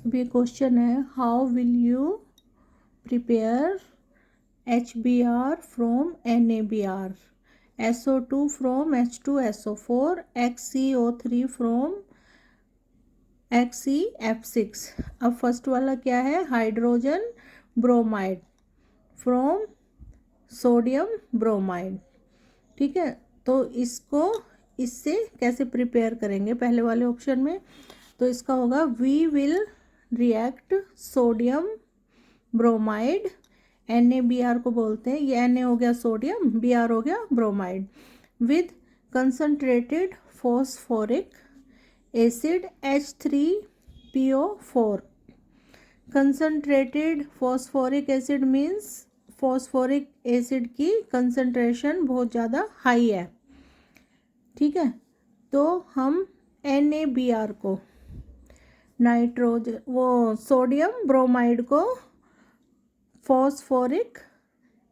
अभी क्वेश्चन है, how will you prepare HBr from NaBr, SO2 from H2SO4, XeO3 from XeF6। अब first वाला क्या है, hydrogen bromide from sodium bromide. ठीक है, तो इसको इससे कैसे प्रिपेयर करेंगे पहले वाले ऑप्शन में, तो इसका होगा we will react sodium bromide, NaBr को बोलते हैं, ये Na हो गया सोडियम, Br हो गया bromide, with concentrated phosphoric acid H3PO4। Concentrated phosphoric acid means phosphoric acid की कंसनट्रेशन बहुत ज़्यादा हाई है। ठीक है, तो हम NaBr को नाइट्रोजन वो सोडियम ब्रोमाइड को फॉस्फोरिक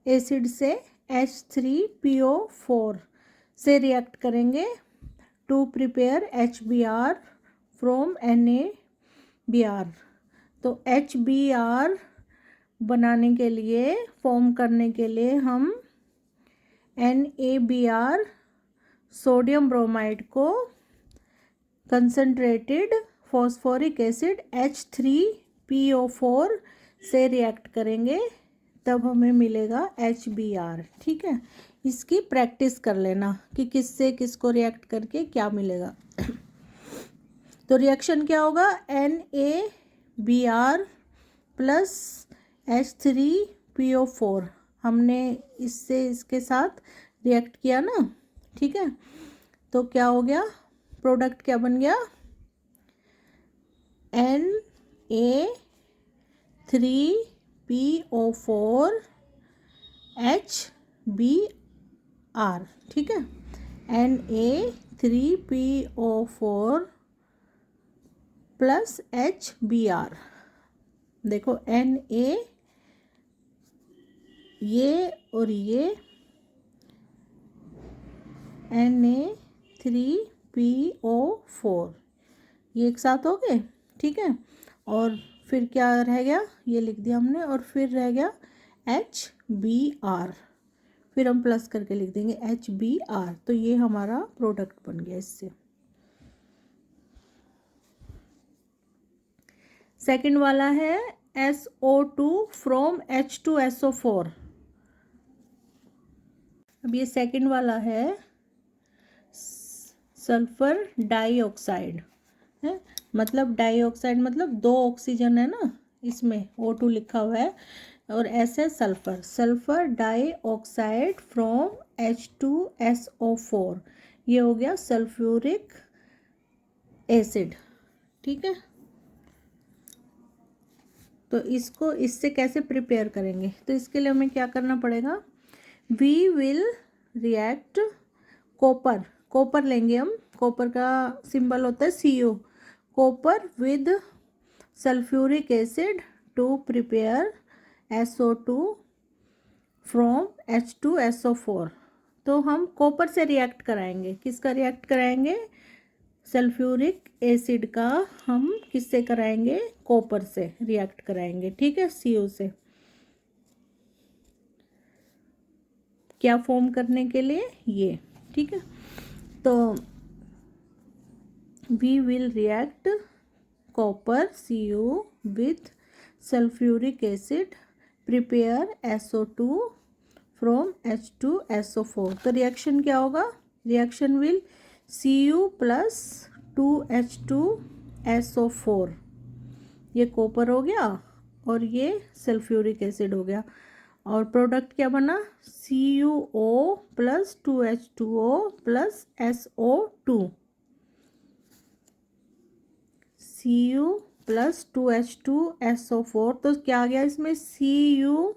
एसिड से H3PO4 से रिएक्ट करेंगे to prepare HBr from NaBr। तो HBr बनाने के लिए, फॉर्म करने के लिए हम NaBr सोडियम ब्रोमाइड को कंसनट्रेटेड फॉस्फोरिक एसिड H3PO4 से रिएक्ट करेंगे, तब हमें मिलेगा HBr। ठीक है, इसकी प्रैक्टिस कर लेना कि किससे किसको रिएक्ट करके क्या मिलेगा। तो रिएक्शन क्या होगा, NaBr प्लस H3PO4, हमने इससे इसके साथ रिएक्ट किया ना। ठीक है, तो क्या हो गया, प्रोडक्ट क्या बन गया, Na3PO4 HBr। ठीक है, Na3PO4 प्लस HBr। देखो Na ये और ये Na3PO4 ये एक साथ हो गए। ठीक है, और फिर क्या रह गया, ये लिख दिया हमने, और फिर रह गया HBr, फिर हम प्लस करके लिख देंगे HBr। तो ये हमारा प्रोडक्ट बन गया इससे। सेकंड वाला है SO2 फ्रॉम H2SO4। अब ये सेकंड वाला है सल्फर डाइऑक्साइड है, मतलब डाइऑक्साइड मतलब दो ऑक्सीजन है ना, इसमें O2 लिखा हुआ है, और ऐसे sulphur, sulphur dioxide from H2SO4, ये हो गया सल्फ्यूरिक एसिड। ठीक है, तो इसको इससे कैसे प्रिपेयर करेंगे, तो इसके लिए हमें क्या करना पड़ेगा, we will react copper, copper लेंगे हम, कॉपर का सिंबल होता है Cu, copper with sulphuric acid to prepare SO2 from H2SO4। तो हम कॉपर से रिएक्ट कराएंगे, किसका रिएक्ट कराएंगे, सल्फ्यूरिक एसिड का हम किससे कराएंगे, कॉपर से रिएक्ट कराएंगे। ठीक है, Cu से क्या फॉर्म करने के लिए, ये। ठीक है, तो we will react copper Cu with sulphuric acid prepare SO2 from H2SO4। तो रिएक्शन क्या होगा, reaction will Cu plus 2H2SO4, ये कॉपर हो गया और ये सल्फ्यूरिक एसिड हो गया, और प्रोडक्ट क्या बना, CuO plus 2H2O plus SO2, Cu plus 2H2SO4। तो क्या आ गया इसमें, CuO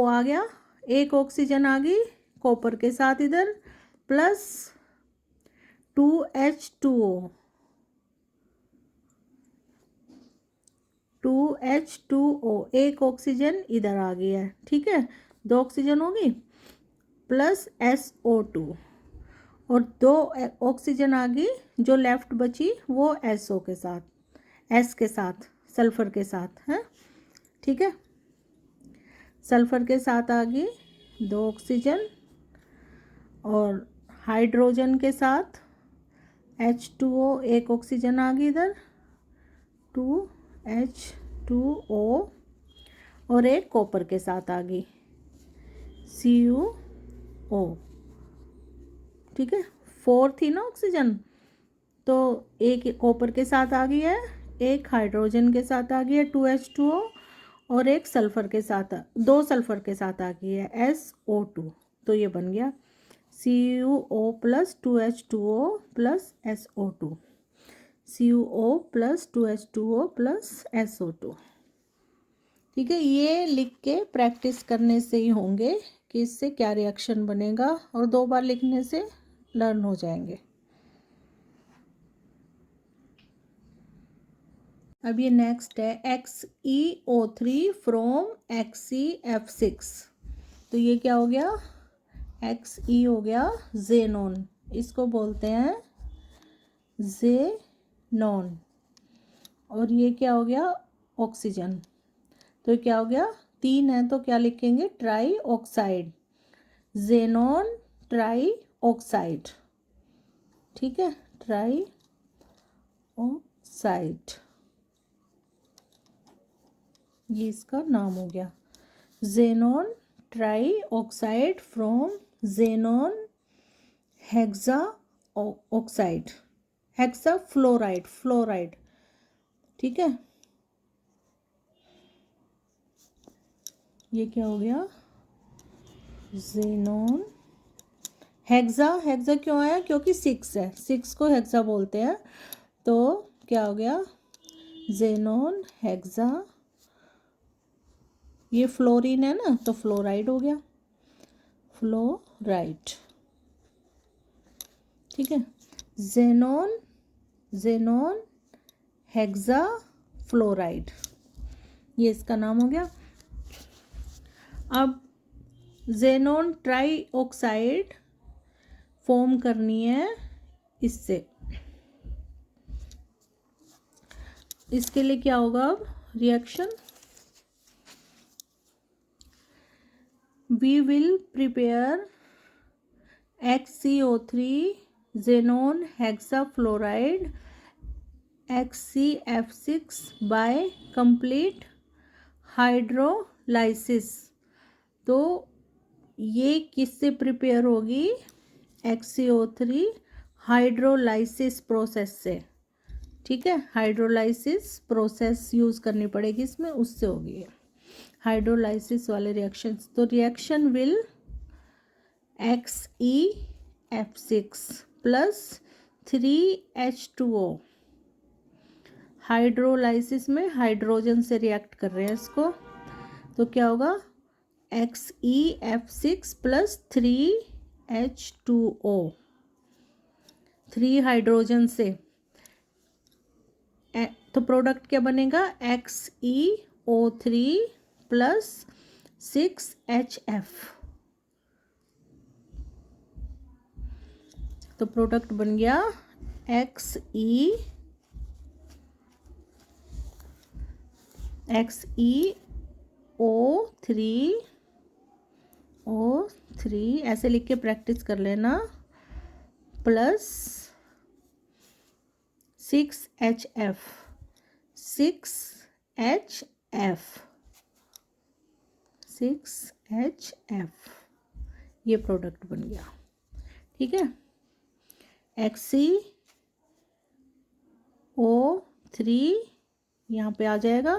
आ गया, एक ऑक्सीजन आ गई कॉपर के साथ इधर, प्लस 2H2O, 2H2O, एक ऑक्सीजन इधर आ गई है। ठीक है, दो ऑक्सीजन होगी, प्लस SO2, और दो ऑक्सीजन आ गई जो लेफ्ट बची वो SO के साथ, एस के साथ, सल्फ़र के साथ है, ठीक है। सल्फ़र के साथ आ गई 2 ऑक्सीजन, और हाइड्रोजन के साथ H2O, 1 ऑक्सीजन आ गई इधर, 2H2O, और एक कॉपर के साथ आ गई CuO, ठीक है। 4 थी ना ऑक्सीजन, तो एक कॉपर के साथ आ गई है, एक हाइड्रोजन के साथ आ गई है 2H2O, और एक सल्फ़र के साथ, 2 सल्फ़र के साथ आ गई है SO2। तो ये बन गया CuO plus 2H2O plus SO2, CuO plus 2H2O plus SO2, ठीक है। ये लिख के प्रैक्टिस करने से ही होंगे कि इससे क्या रिएक्शन बनेगा, और 2 बार लिखने से लर्न हो जाएंगे। अब ये नेक्स्ट है XeO3 फ्रॉम XeF6। तो ये क्या हो गया, Xe हो गया जेनॉन, इसको बोलते हैं जेनॉन, और ये क्या हो गया ऑक्सीजन। तो ये क्या हो गया, 3 है तो क्या लिखेंगे, try oxide, xenon try oxide, ठीक है, ट्राई ऑक्साइड, ये इसका नाम हो गया, xenon try oxide from xenon hexa oxide, hexa fluoride, fluoride, ठीक है। ये क्या हो गया, जेनॉन हेक्सा, हेक्सा क्यों आया, क्योंकि 6 है, 6 को हेक्सा बोलते हैं, तो क्या हो गया जेनॉन हेक्सा, ये फ्लोरीन है ना, तो फ्लोराइड हो गया, फ्लोराइड, ठीक है। जेनॉन, जेनॉन हेक्सा फ्लोराइड, ये इसका नाम हो गया। अब जेनॉन ट्राई ऑक्साइड फॉर्म करनी है इससे, इसके लिए क्या होगा, अब reaction, we will prepare XeO3 xenon hexafluoride XeF6 by complete hydrolysis. तो ये किससे प्रिपेयर होगी, XeO3 हाइड्रोलाइसिस प्रोसेस से, ठीक है, हाइड्रोलाइसिस प्रोसेस यूज़ करनी पड़ेगी इसमें, उससे होगी हाइड्रोलाइसिस वाले रिएक्शंस। तो reaction will XeF6 plus 3H2O, hydrolysis में हाइड्रोजन से रिएक्ट कर रहे हैं इसको, तो क्या होगा XeF6 प्लस 3H2O, 3 हाइड्रोजन से, तो प्रोडक्ट क्या बनेगा XeO3 प्लस 6HF, तो प्रोडक्ट बन गया XeO3 ऐसे लिख के प्रैक्टिस कर लेना, प्लस 6HF, 6HF, ये प्रोडक्ट बन गया, ठीक है। XeO3 यहाँ पे आ जाएगा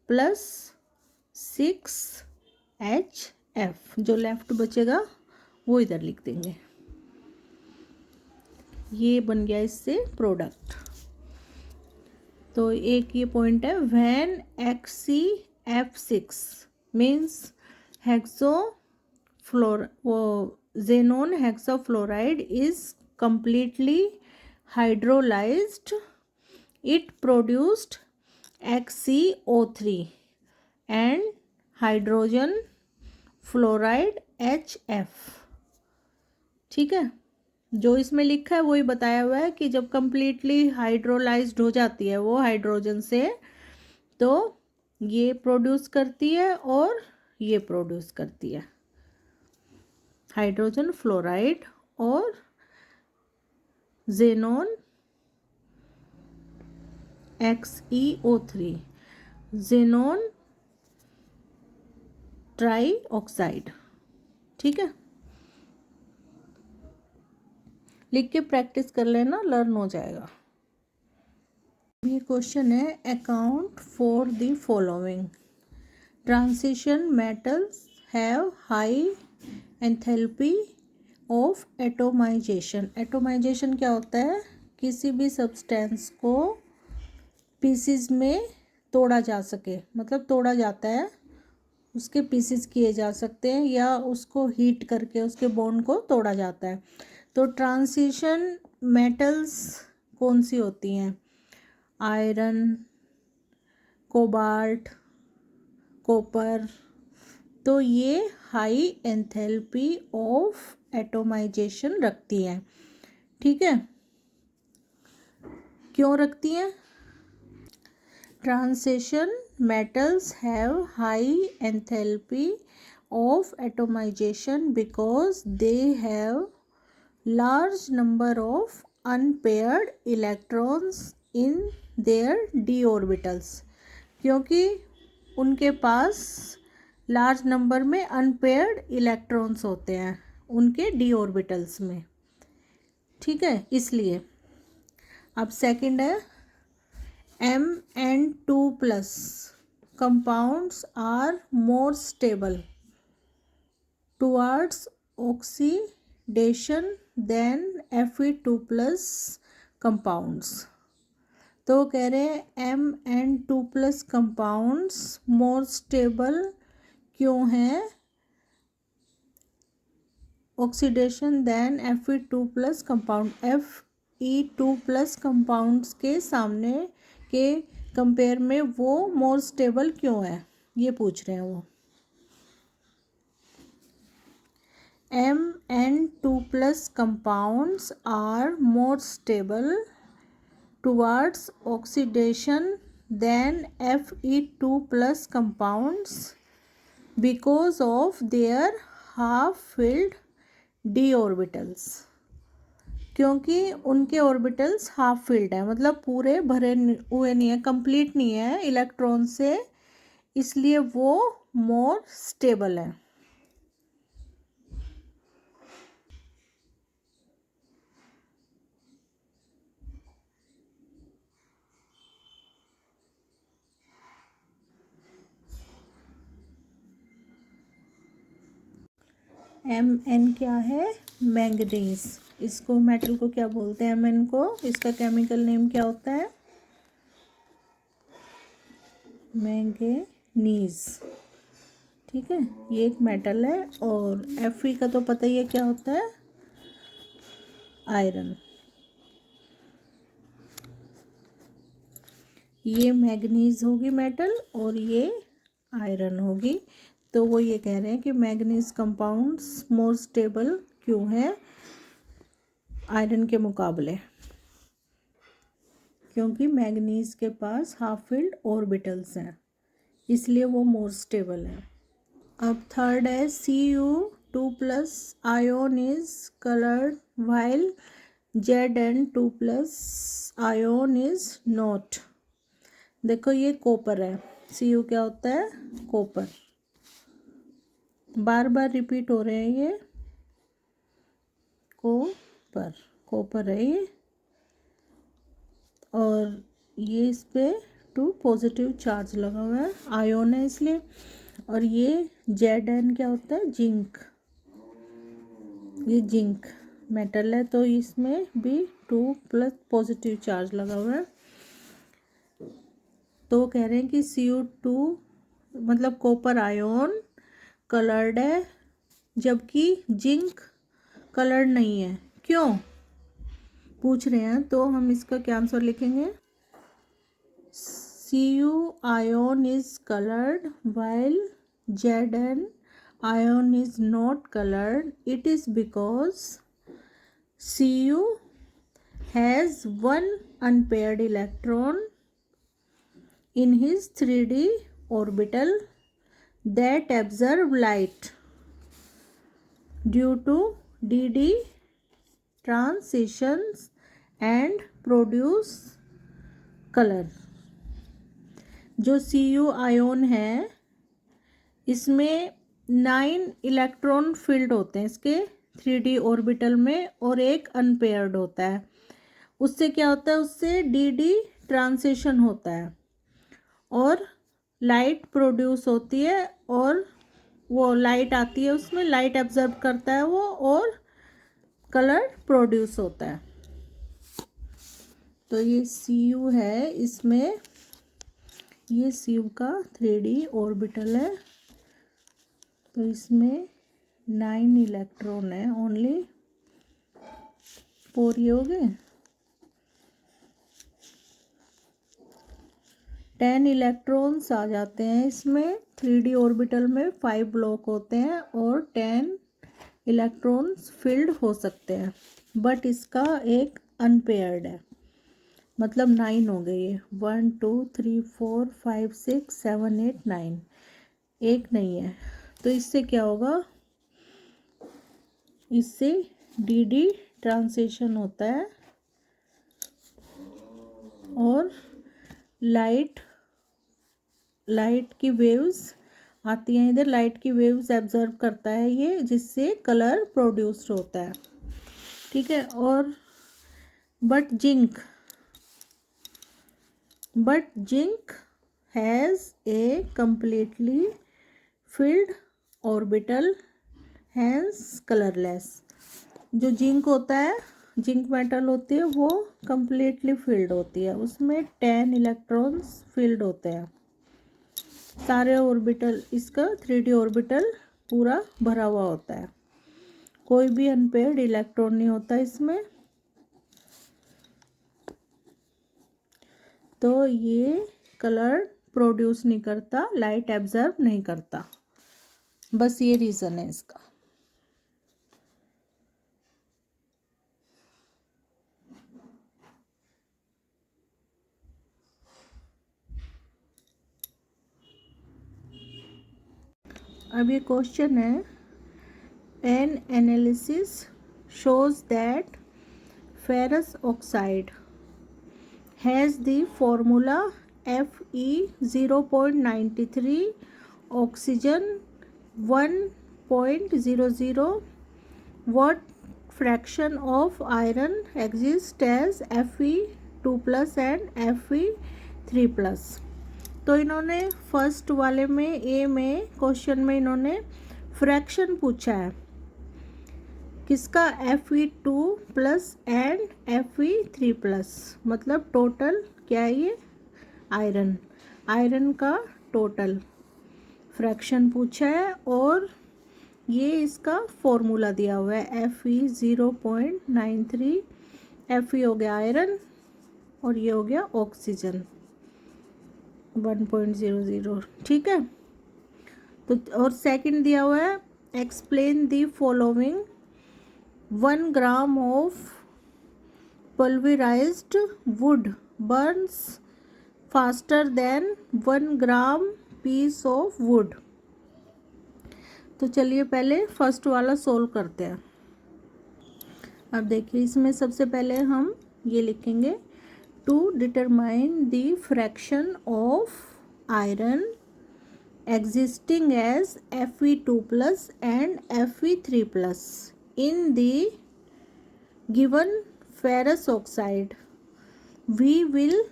प्लस 6HF, जो लेफ्ट बचेगा वो इधर लिख देंगे, ये बन गया इससे प्रोडक्ट। तो एक ये पॉइंट है, when XeF6 means xenon hexafluoride is completely hydrolyzed, it produced XeO3 and hydrogen fluoride HF, ठीक है। जो इसमें लिखा है वही बताया हुआ है कि जब कंप्लीटली हाइड्रोलाइज्ड हो जाती है वो हाइड्रोजन से, तो ये प्रोड्यूस करती है और ये प्रोड्यूस करती है हाइड्रोजन फ्लोराइड और xenon XeO3, xenon try oxide. ठीक है, लिख के प्रैक्टिस कर लेना, लर्न हो जाएगा। ये क्वेश्चन है, account for the following transition metals have high enthalpy of atomization. Atomisation क्या होता है? किसी भी सब्सटेंस को पीसीज में तोड़ा जा सके, मतलब तोड़ा जाता है, उसके पीसेस किए जा सकते हैं या उसको हीट करके उसके बॉन्ड को तोड़ा जाता है। तो ट्रांजिशन मेटल्स कौन सी होती हैं? Iron, cobalt, copper. तो ये हाई एंथैल्पी ऑफ एटोमाइजेशन रखती हैं। ठीक है, क्यों रखती हैं? Transition metals have high enthalpy of atomization because they have large number of unpaired electrons in their d orbitals, क्योंकि उनके पास लार्ज नंबर में अनपेयर्ड इलेक्ट्रॉन्स होते हैं उनके डी ऑर्बिटल्स में। ठीक है, इसलिए। अब सेकंड है, Mn2+ compounds are more stable towards oxidation than Fe2+ compounds। तो कह रहे हैं Mn2+ compounds more stable क्यों हैं oxidation than Fe2+ compound. Fe2+ compounds के सामने के कंपेयर में वो मोर स्टेबल क्यों है, ये पूछ रहे हैं वो। Mn2+ compounds are more stable towards oxidation than Fe2+ compounds because of their half filled D orbitals, क्योंकि उनके ऑर्बिटल्स हाफ फिल्ड है, मतलब पूरे भरे हुए नहीं है, कंप्लीट नहीं है इलेक्ट्रॉन से, इसलिए वो मोर स्टेबल है। Mn क्या है? मैंगनीज। इसको मेटल को क्या बोलते हैं? Mn को। इसका केमिकल नेम क्या होता है? मैंगनीज। ठीक है, ये एक मेटल है। और Fe का तो पता ही है क्या होता है? आयरन। ये मैंगनीज होगी मेटल और ये आयरन होगी। तो वो ये कह रहे हैं कि मैंगनीज कंपाउंड्स मोर स्टेबल क्यों है आयरन के मुकाबले, क्योंकि मैंगनीज के पास हाफ फिल्ड ऑर्बिटल्स हैं, इसलिए वो मोर स्टेबल है। अब थर्ड है, Cu2+ ion is coloured while Zn2+ ion is not. देखो ये कॉपर है, Cu क्या होता है? कॉपर। बार बार रिपीट हो रहे हैं ये, कॉपर, कॉपर है ये, और ये इस पे 2 पॉजिटिव चार्ज लगा हुआ है, आयोन है इसलिए। और ये Zn क्या होता है? जिंक। ये जिंक मेटल है, तो इसमें भी 2+ पॉजिटिव चार्ज लगा हुआ है। तो कह रहे हैं कि Cu2 मतलब कॉपर आयोन कलर्ड है, जबकि जिंक कलर्ड नहीं है। क्यों पूछ रहे हैं? तो हम इसका क्या आंसर लिखेंगे? Cu ion is coloured while Zn ion is not colored. It is because Cu has one unpaired electron in his 3D orbital that absorb light due to dd transitions and produce color। जो Cu ion है इसमें 9 electron filled होते हैं इसके 3D orbital में और एक unpaired होता है। उससे क्या होता है, उससे dd ट्रांसिशन होता है और लाइट प्रोड्यूस होती है और वो लाइट आती है, उसमें लाइट एब्जॉर्ब करता है वो और कलर प्रोड्यूस होता है। तो ये Cu है, इसमें ये Cu का 3D ऑर्बिटल है। तो इसमें 9 इलेक्ट्रॉन है ओनली, 4 ये हो गए, 10 इलेक्ट्रॉन्स आ जाते हैं इसमें। 3D ऑर्बिटल में 5 ब्लॉक होते हैं और 10 इलेक्ट्रॉन्स फिल्ड हो सकते हैं, बट इसका एक अनपेयर्ड है, मतलब 9 हो गए ये, 1 2 3 4 5 6 7 8 9, एक नहीं है। तो इससे क्या होगा, इससे dd ट्रांसिशन होता है और लाइट की वेव्स आती हैं इधर, लाइट की वेव्स एब्जॉर्ब करता है ये, जिससे कलर प्रोड्यूस्ड होता है। ठीक है। और but zinc has a completely filled orbital, hence colourless. जो जिंक होता है, जिंक मेटल होती है, वो completely filled होती है, उसमें 10 इलेक्ट्रॉन्स filled होते हैं। सारे ऑर्बिटल, इसका 3D ऑर्बिटल पूरा भरा हुआ होता है, कोई भी अनपेयर्ड इलेक्ट्रॉन नहीं होता इसमें। तो ये कलर प्रोड्यूस नहीं करता, लाइट एब्जॉर्ब नहीं करता, बस ये रीज़न है इसका। अब ये क्वेश्चन है, N analysis shows that ferrous oxide has the formula Fe 0.93, oxygen 1.00, what fraction of iron exists as Fe2+ and Fe3+। तो इन्होंने फर्स्ट वाले में ए में क्वेश्चन में इन्होंने फ्रैक्शन पूछा है किसका, Fe2+ एंड Fe3+, मतलब टोटल क्या है ये, आयरन का टोटल फ्रैक्शन पूछा है और ये इसका फॉर्मूला दिया हुआ है Fe 0.93, Fe हो गया आयरन और ये हो गया ऑक्सीजन 1.00। ठीक है। तो और सेकंड दिया हुआ है, explain the following, 1 gram of pulverized wood burns faster than 1 gram piece of wood. तो चलिए पहले फर्स्ट वाला सोल्व करते हैं। अब देखिए इसमें सबसे पहले हम ये लिखेंगे, to determine the fraction of iron existing as Fe2+ and Fe3+ in the given ferrous oxide, we will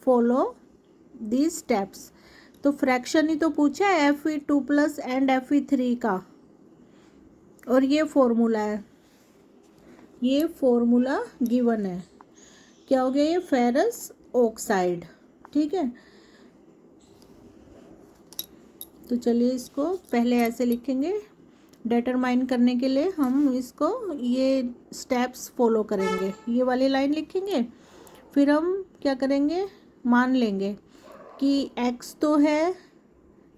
follow these steps। तो फ्रैक्शन ही तो पूछा है Fe2+ एंड Fe3 का, और ये फॉर्मूला है, ये फॉर्मूला गिवन है, क्या हो गया ये, फेरस ऑक्साइड। ठीक है। तो चलिए इसको पहले ऐसे लिखेंगे, डिटरमाइन करने के लिए हम इसको ये स्टेप्स फॉलो करेंगे, ये वाली लाइन लिखेंगे, फिर हम क्या करेंगे, मान लेंगे कि x तो है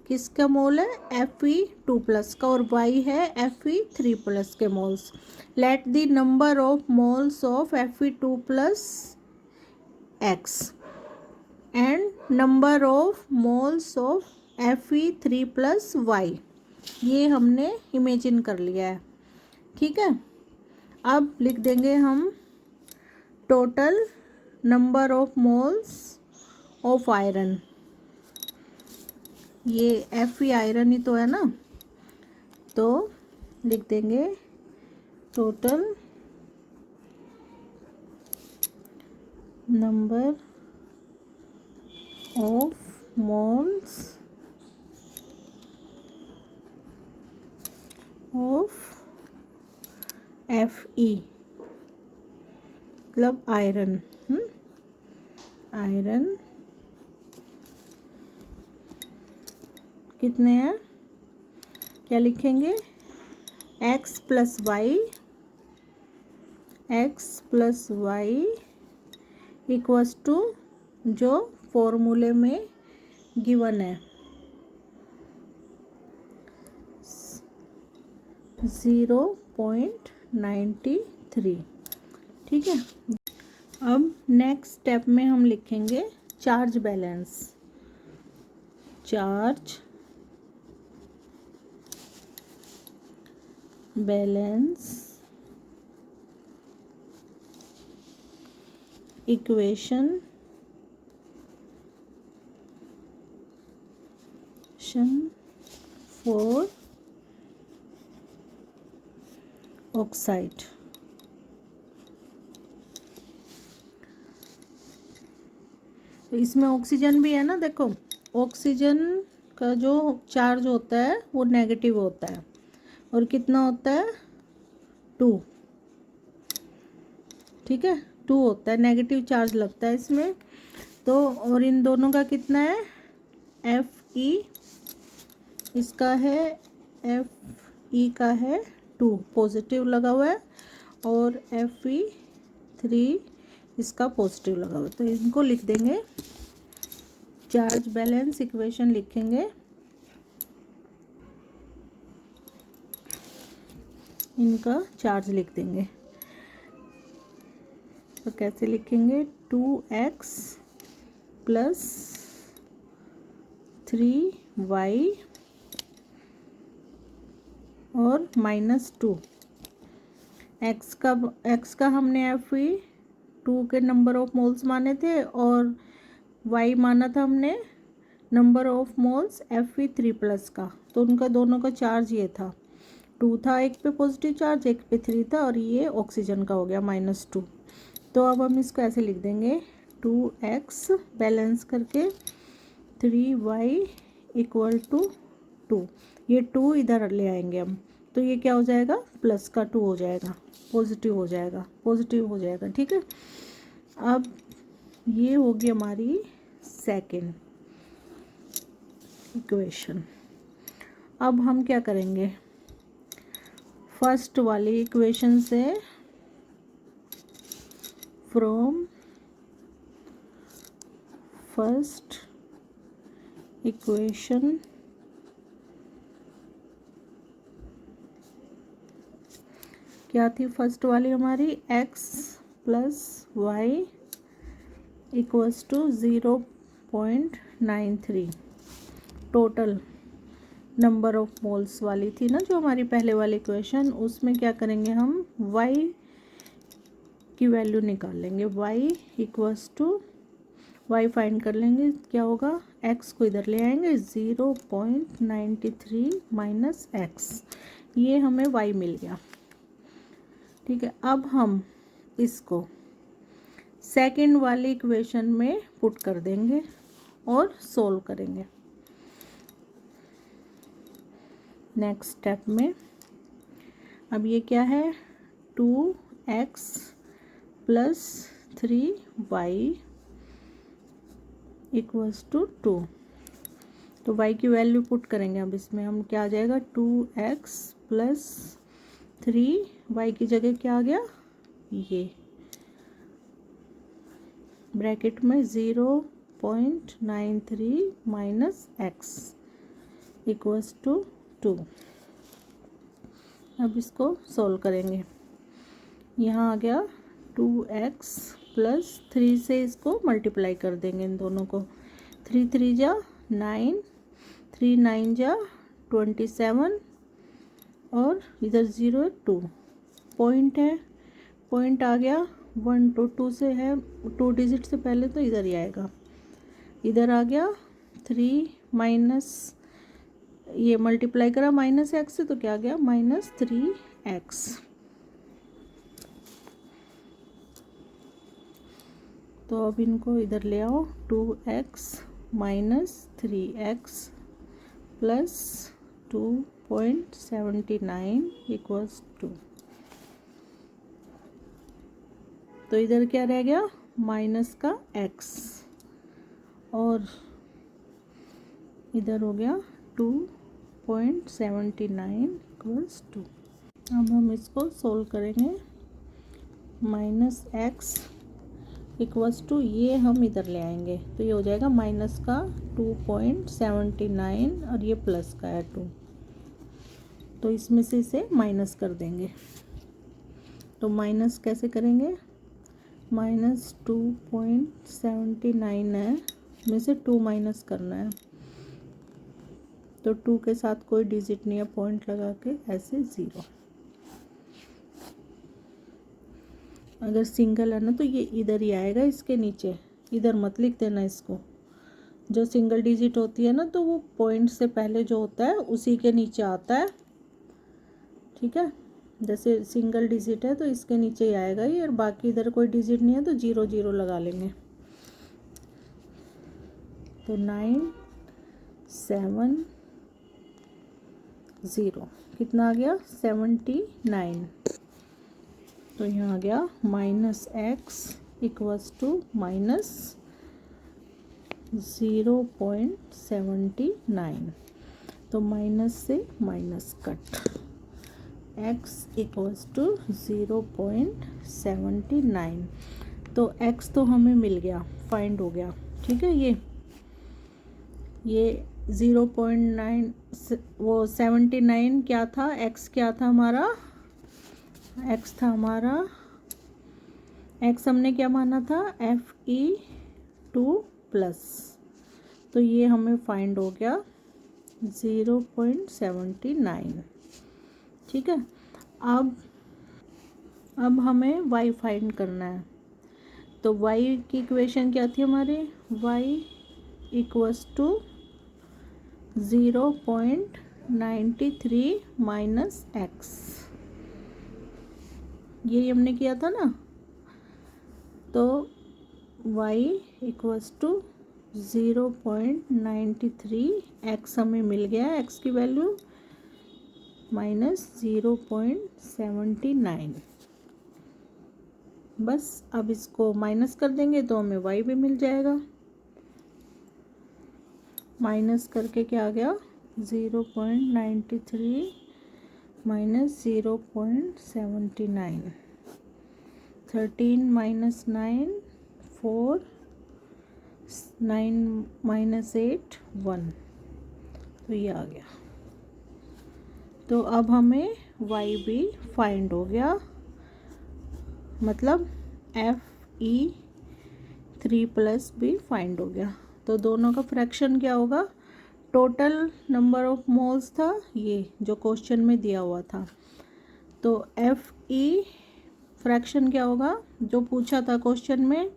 किसका मोल है Fe2+ का, और y है Fe3+ के moles. Let the number of moles of Fe2+ x and number of moles of Fe3+ y, ये हमने इमेजिन कर लिया है। ठीक है, अब लिख देंगे हम total number of moles of iron. ये Fe आयरन ही तो है ना, तो लिख देंगे total number of moles of Fe मतलब आयरन, आयरन कितने हैं, क्या लिखेंगे, x + y इक्वल्स टू जो फॉर्मूले में गिवन है 0.93। ठीक है, अब नेक्स्ट स्टेप में हम लिखेंगे charge balance. Charge balance equation for oxide. तो इसमें ऑक्सीजन भी है ना, देखो ऑक्सीजन का जो चार्ज होता है वो नेगेटिव होता है, और कितना होता है 2। ठीक है, 2 होता है, नेगेटिव चार्ज लगता है इसमें। तो और इन दोनों का कितना है Fe, इसका है Fe का है 2 पॉजिटिव लगा हुआ है, और Fe3 इसका पॉजिटिव लगा हुआ है। तो इनको लिख देंगे, चार्ज बैलेंस इक्वेशन लिखेंगे, इनका चार्ज लिख देंगे। तो कैसे लिखेंगे, 2x + 3y और -2। x का हमने Fe2 के नंबर ऑफ मोल्स माने थे, और y माना था हमने नंबर ऑफ मोल्स Fe3+ का। तो उनका दोनों का चार्ज ये था, 2 था, एक पे पॉजिटिव चार्ज, एक पे 3 था, और ये ऑक्सीजन का हो गया -2। तो अब हम इसको ऐसे लिख देंगे, 2x बैलेंस करके 3y = 2। ये 2 इधर ले आएंगे हम, तो ये क्या हो जाएगा, प्लस का 2 हो जाएगा, पॉजिटिव हो जाएगा, पॉजिटिव हो जाएगा। ठीक है, अब ये होगी हमारी सेकेंड इक्वेशन। अब हम क्या करेंगे, फर्स्ट वाली इक्वेशन से फ्रॉम फर्स्ट इक्वेशन क्या थी फर्स्ट वाली हमारी, x + y = 0.93 total number of moles वाली थी ना जो हमारी पहले वाली इक्वेशन। उसमें क्या करेंगे हम, y की वैल्यू निकाल लेंगे, y फाइंड कर लेंगे, क्या होगा, x को इधर ले आएंगे, 0.93 - x, ये हमें y मिल गया। ठीक है, अब हम इसको सेकंड वाली इक्वेशन में पुट कर देंगे और सोल्व करेंगे। नेक्स्ट स्टेप में अब ये क्या है, 2x + 3y = 2। तो y की वैल्यू पुट करेंगे, अब इसमें हम क्या आ जाएगा, 2x + 3y की जगह क्या आ गया, ये ब्रैकेट में 0.93 - x, इक्वल्स टू 2। अब इसको सोल्व करेंगे। यहाँ आ गया 2x प्लस 3 से इसको मल्टीप्लाई कर देंगे इन दोनों को। 3 3 जा 9, 3 9 जा 27 और इधर 0 2 पॉइंट है, पॉइंट आ गया 1 2 2 से है, 2 डिजिट से पहले तो इधर ही आएगा। इधर आ गया 3 माइनस, ये मल्टीप्लाई करा माइनस एक्स से तो क्या आ गया -3x। तो अब इनको इधर ले आओ, 2x minus 3x plus 2.79 equals 2। तो इधर क्या रह गया माइनस का x और इधर हो गया 2.79 इक्वल्स 2। अब हम इसको सोल्व करेंगे। माइनस एक्स इक्वल्स टू, ये हम इधर ले आएंगे तो ये हो जाएगा माइनस का 2.79 और ये प्लस का है 2, तो इसमें से इसे माइनस कर देंगे। तो माइनस कैसे करेंगे, माइनस 2.79 है, में से 2 माइनस करना है। तो 2 के साथ कोई डिजिट नहीं है, पॉइंट लगा के ऐसे 0। अगर सिंगल है ना तो ये इधर ही आएगा, इसके नीचे, इधर मत लिख देना इसको। जो सिंगल डिजिट होती है ना तो वो पॉइंट से पहले जो होता है उसी के नीचे आता है, ठीक है। जैसे सिंगल डिजिट है तो इसके नीचे ही आएगा ये, और बाकी इधर कोई डिजिट नहीं है तो 0 0 लगा लेंगे। तो 9 7 0 कितना आ गया 79। तो यहाँ आ गया minus X equals to minus 0.79। तो माइनस से minus cut, x equals to 0.79। तो x तो हमें मिल गया, फाइंड हो गया, ठीक है। ये 0.9 वो 79 क्या था, x क्या था हमारा, x था हमारा, x हमने क्या माना था Fe2 प्लस। तो ये हमें फाइंड हो गया 0.79, ठीक है। अब हमें y फाइंड करना है। तो y की इक्वेशन क्या थी हमारी, y equals to 0.93 minus X, यही हमने किया था ना। तो y इक्वल्स टू 0.93, x हमें मिल गया है, x की वैल्यू माइनस 0.79। बस अब इसको माइनस कर देंगे तो हमें y भी मिल जाएगा। माइनस करके क्या आ गया 0.93 माइनस 0.79, 13 माइनस 9 4, 9 माइनस 8 1। तो ये आ गया। तो अब हमें y भी फाइंड हो गया, मतलब Fe3 प्लस भी फाइंड हो गया। तो दोनों का फ्रैक्शन क्या होगा, टोटल नंबर ऑफ मोल्स था ये जो क्वेश्चन में दिया हुआ था। तो Fe फ्रैक्शन क्या होगा, जो पूछा था क्वेश्चन में,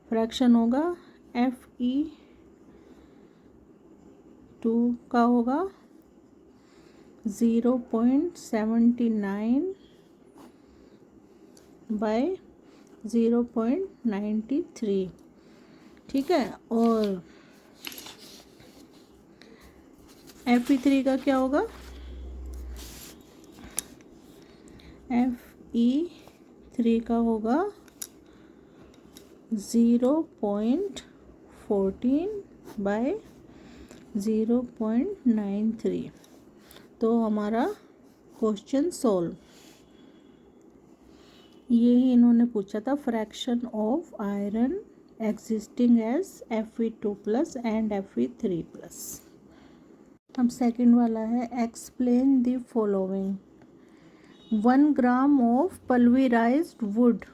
फ्रैक्शन होगा Fe2 का होगा 0.79 बाय 0.93, ठीक है। और Fe3 का क्या होगा, Fe3 का होगा 0.14 बाय 0.93। तो हमारा क्वेश्चन सॉल्व। यही इन्होंने पूछा था, fraction of iron existing as Fe2 plus and Fe3 plus. अब सेकंड वाला है, explain the following. 1 gram of pulverised wood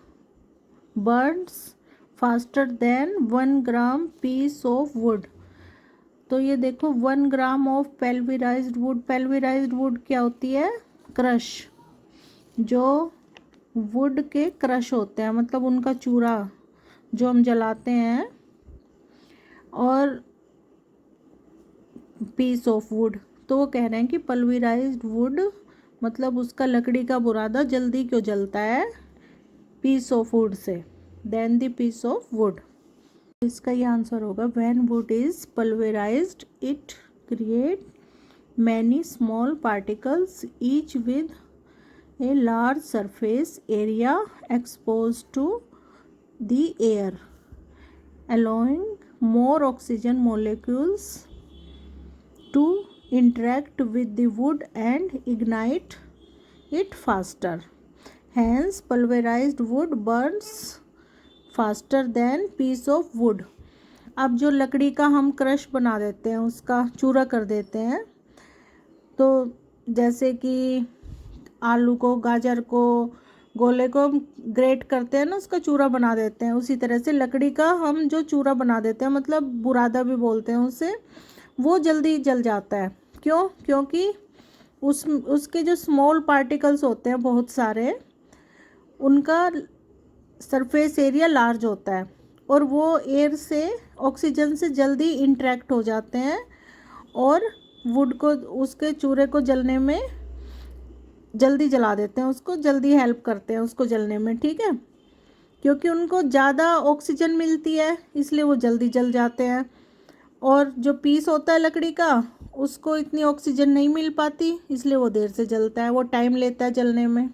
burns faster than 1 gram piece of wood. तो ये देखो 1 gram of pulverised wood, pulverised wood क्या होती है? Crush, जो वुड के क्रश होते हैं, मतलब उनका चूरा जो हम जलाते हैं, और पीस ऑफ वुड। तो वो कह रहे हैं कि पल्वराइज्ड वुड मतलब उसका लकड़ी का बुरादा जल्दी क्यों जलता है पीस ऑफ वुड से, than the piece of wood. इसका ये आंसर होगा, when wood is pulverised it create many small particles each with a large surface area exposed to the air, allowing more oxygen molecules to interact with the wood and ignite it faster. Hence, pulverized wood burns faster than piece of wood. अब जो लकड़ी का हम crush बना देते हैं, उसका चूरा कर देते हैं, तो जैसे कि आलू को, गाजर को, गोले को ग्रेट करते हैं ना, उसका चूरा बना देते हैं, उसी तरह से लकड़ी का हम जो चूरा बना देते हैं, मतलब बुरादा भी बोलते हैं उसे, वो जल्दी जल जाता है। क्यों? क्योंकि उसके जो स्मॉल पार्टिकल्स होते हैं बहुत सारे, उनका सरफेस एरिया लार्ज होता है और वो एयर से, ऑक्सीजन से जल्दी इंटरेक्ट हो जाते हैं और वुड को, उसके चूरे को जलने में जल्दी जला देते हैं, उसको जल्दी हेल्प करते हैं उसको जलने में, ठीक है, क्योंकि उनको ज़्यादा ऑक्सीजन मिलती है इसलिए वो जल्दी जल जाते हैं। और जो पीस होता है लकड़ी का, उसको इतनी ऑक्सीजन नहीं मिल पाती इसलिए वो देर से जलता है, वो टाइम लेता है जलने में।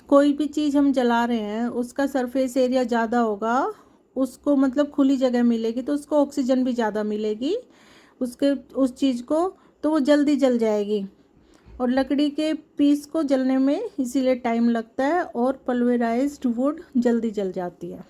कोई भी चीज़ हम जला रहे हैं, उसका सरफेस एरिया ज़्यादा होगा, उसको मतलब खुली जगह मिलेगी तो उसको ऑक्सीजन भी ज़्यादा मिलेगी उसके, उस चीज़ को, तो वो जल्दी जल जाएगी। और लकड़ी के पीस को जलने में इसीलिए टाइम लगता है और पल्वराइज्ड वुड जल्दी जल जाती है।